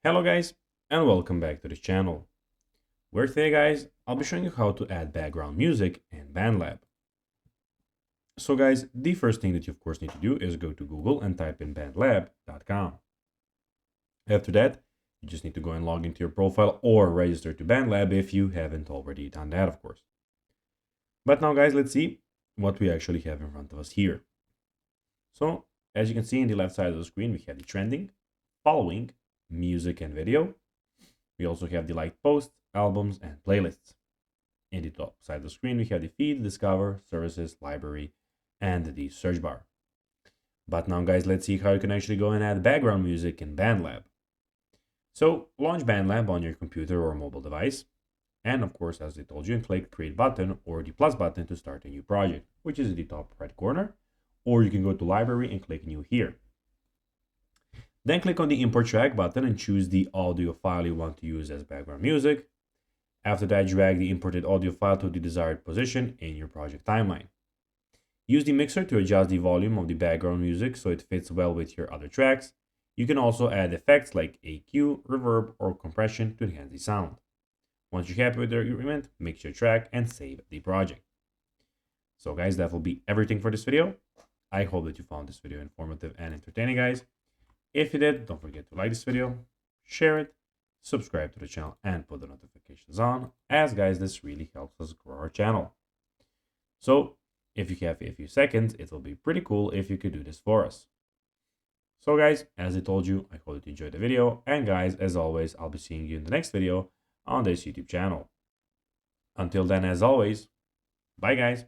Hello guys, and welcome back to this channel, where today guys, I'll be showing you how to add background music in Bandlab. So guys, the first thing that you of course need to do is go to Google and type in bandlab.com. After that, you just need to go and log into your profile or register to Bandlab if you haven't already done that of course. But now guys, let's see what we actually have in front of us here. So as you can see in the left side of the screen, we have the trending, following, music and video. We also have the liked posts, albums, and playlists. In the top side of the screen, we have the feed, discover, services, library, and the search bar. But now guys, let's see how you can actually go and add background music in Bandlab. So launch Bandlab on your computer or mobile device. And of course, as I told you, click create button or the plus button to start a new project, which is in the top right corner. Or you can go to library and click new here. Then click on the import track button and choose the audio file you want to use as background music. After that, drag the imported audio file to the desired position in your project timeline. Use the mixer to adjust the volume of the background music so it fits well with your other tracks. You can also add effects like EQ, reverb, or compression to enhance the sound. Once you're happy with the agreement, mix your track and save the project. So guys, that will be everything for this video. I hope that you found this video informative and entertaining, guys. If you did, don't forget to like this video, share it, subscribe to the channel, and put the notifications on, as guys, this really helps us grow our channel. So if you have a few seconds, it will be pretty cool if you could do this for us. So guys, as I told you, I hope that you enjoyed the video, and guys, as always, I'll be seeing you in the next video on this YouTube channel. Until then, as always, bye guys.